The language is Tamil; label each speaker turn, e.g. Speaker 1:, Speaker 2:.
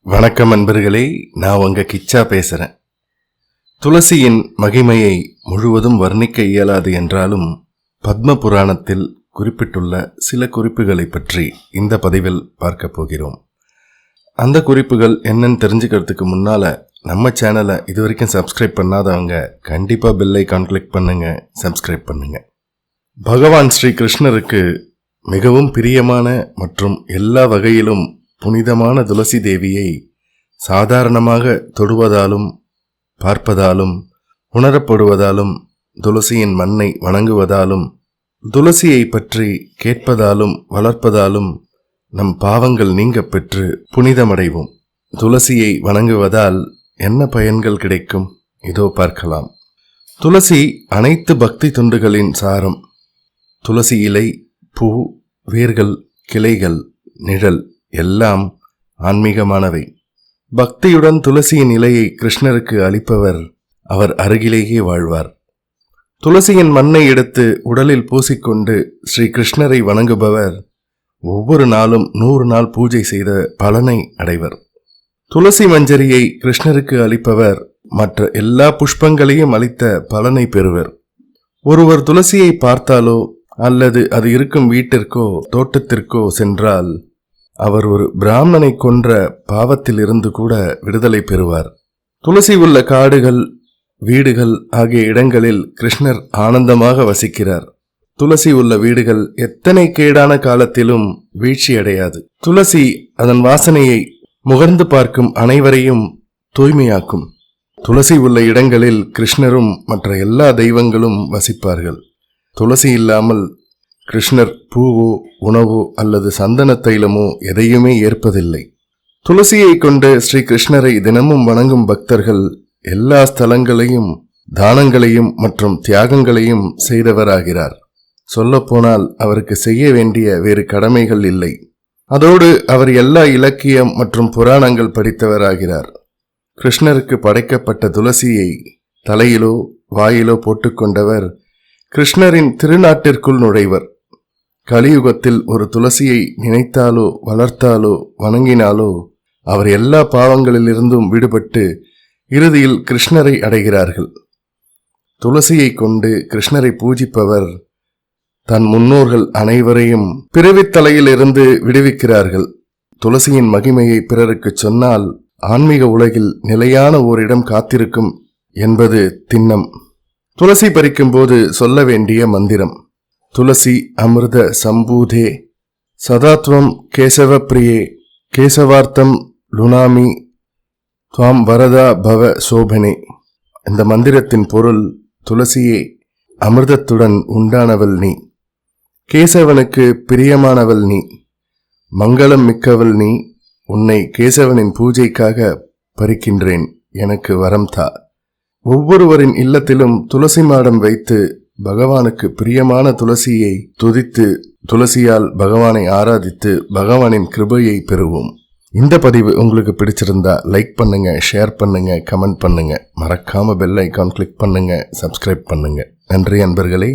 Speaker 1: வணக்கம் அன்பர்களே, நான் உங்க கிச்சா பேசுறேன். துளசியின் மகிமையை முழுவதும் வர்ணிக்க இயலாது என்றாலும் பத்ம புராணத்தில் குறிப்பிட்டுள்ள சில குறிப்புகளை பற்றி இந்த பதிவில் பார்க்க போகிறோம். அந்த குறிப்புகள் என்னன்னு தெரிஞ்சுக்கிறதுக்கு முன்னால நம்ம சேனலை இதுவரைக்கும் சப்ஸ்கிரைப் பண்ணாதவங்க கண்டிப்பா பெல் ஐகான் கிளிக் பண்ணுங்க, சப்ஸ்கிரைப் பண்ணுங்க. பகவான் ஸ்ரீ கிருஷ்ணருக்கு மிகவும் பிரியமான மற்றும் எல்லா வகையிலும் புனிதமான துளசி தேவியை சாதாரணமாக தொடுவதாலும் பார்ப்பதாலும் உணரப்படுவதாலும் துளசியின் மண்ணை வணங்குவதாலும் துளசியை பற்றி கேட்பதாலும் வளர்ப்பதாலும் நம் பாவங்கள் நீங்க பெற்று புனிதமடைவோம். துளசியை வணங்குவதால் என்ன பயன்கள் கிடைக்கும்? இதோ பார்க்கலாம். துளசி அனைத்து பக்தி துண்டுகளின் சாரம். துளசி இலை, பூ, வேர்கள், கிளைகள், நிழல் எல்லாம் ஆன்மீகமானவை. பக்தியுடன் துளசியின் இலையை கிருஷ்ணருக்கு அளிப்பவர் அவர் அருகிலேயே வாழ்வார். துளசியின் மண்ணை எடுத்து உடலில் பூசிக்கொண்டு ஸ்ரீ கிருஷ்ணரை வணங்குபவர் ஒவ்வொரு நாளும் 100 நாள் பூஜை செய்த பலனை அடைவர். துளசி மஞ்சரியை கிருஷ்ணருக்கு அளிப்பவர் மற்ற எல்லா புஷ்பங்களையும் அளித்த பலனை பெறுவர். ஒருவர் துளசியை பார்த்தாலோ அல்லது அது இருக்கும் வீட்டிற்கோ தோட்டத்திற்கோ சென்றால் அவர் ஒரு பிராமணனை கொன்ற பாவத்தில் இருந்து கூட விடுதலை பெறுவார். துளசி உள்ள காடுகள், வீடுகள் ஆகிய இடங்களில் கிருஷ்ணர் ஆனந்தமாக வசிக்கிறார். துளசி உள்ள வீடுகள் எத்தனை கேடான காலத்திலும் வீழ்ச்சி அடையாது. துளசி அதன் வாசனையை முகர்ந்து பார்க்கும் அனைவரையும் தூய்மையாக்கும். துளசி உள்ள இடங்களில் கிருஷ்ணரும் மற்ற எல்லா தெய்வங்களும் வசிப்பார்கள். துளசி இல்லாமல் கிருஷ்ணர் பூவோ உணவோ அல்லது சந்தன தைலமோ எதையுமே ஏற்பதில்லை. துளசியை கொண்டு ஸ்ரீ கிருஷ்ணரை தினமும் வணங்கும் பக்தர்கள் எல்லா ஸ்தலங்களையும் தானங்களையும் மற்றும் தியாகங்களையும் செய்தவராகிறார். சொல்லப்போனால் அவருக்கு செய்ய வேண்டிய வேறு கடமைகள் இல்லை. அதோடு அவர் எல்லா இலக்கியம் மற்றும் புராணங்கள் படித்தவராகிறார். கிருஷ்ணருக்கு படைக்கப்பட்ட துளசியை தலையிலோ வாயிலோ போட்டுக்கொண்டவர் கிருஷ்ணரின் திருநாட்டிற்குள் நுழைவர். கலியுகத்தில் ஒரு துளசியை நினைத்தாலோ வளர்த்தாலோ வணங்கினாலோ அவர் எல்லா பாவங்களிலிருந்தும் விடுபட்டு இறுதியில் கிருஷ்ணரை அடைகிறார்கள். துளசியை கொண்டு கிருஷ்ணரை பூஜிப்பவர் தன் முன்னோர்கள் அனைவரையும் பிறவித்தலையில் இருந்து விடுவிக்கிறார்கள். துளசியின் மகிமையை பிறருக்கு சொன்னால் ஆன்மீக உலகில் நிலையான ஓரிடம் காத்திருக்கும் என்பது திண்ணம். துளசி பறிக்கும் போது சொல்ல வேண்டிய மந்திரம்: துளசி அமிர்த சம்பூதே சதாத்வம் கேசவ பிரியே கேசவார்த்தம் லுனாமி துவாம் வரதா பவ சோபனே. இந்த மந்திரத்தின் பொருள்: துளசியே, அமிர்தத்துடன் உண்டானவள் நீ, கேசவனுக்கு பிரியமானவள் நீ, மங்களம் மிக்கவள் நீ. உன்னை கேசவனின் பூஜைக்காக பறிக்கின்றேன், எனக்கு வரம் தா. ஒவ்வொருவரின் இல்லத்திலும் துளசி மாடம் வைத்து பகவானுக்கு பிரியமான துளசியை துதித்து துளசியால் பகவானை ஆராதித்து பகவானின் கிருபையை பெறுவோம். இந்த பதிவு உங்களுக்கு பிடிச்சிருந்தா லைக் பண்ணுங்க, ஷேர் பண்ணுங்க, கமெண்ட் பண்ணுங்க. மறக்காம பெல் ஐகான் கிளிக் பண்ணுங்க, சப்ஸ்கிரைப் பண்ணுங்க. நன்றி அன்பர்களே.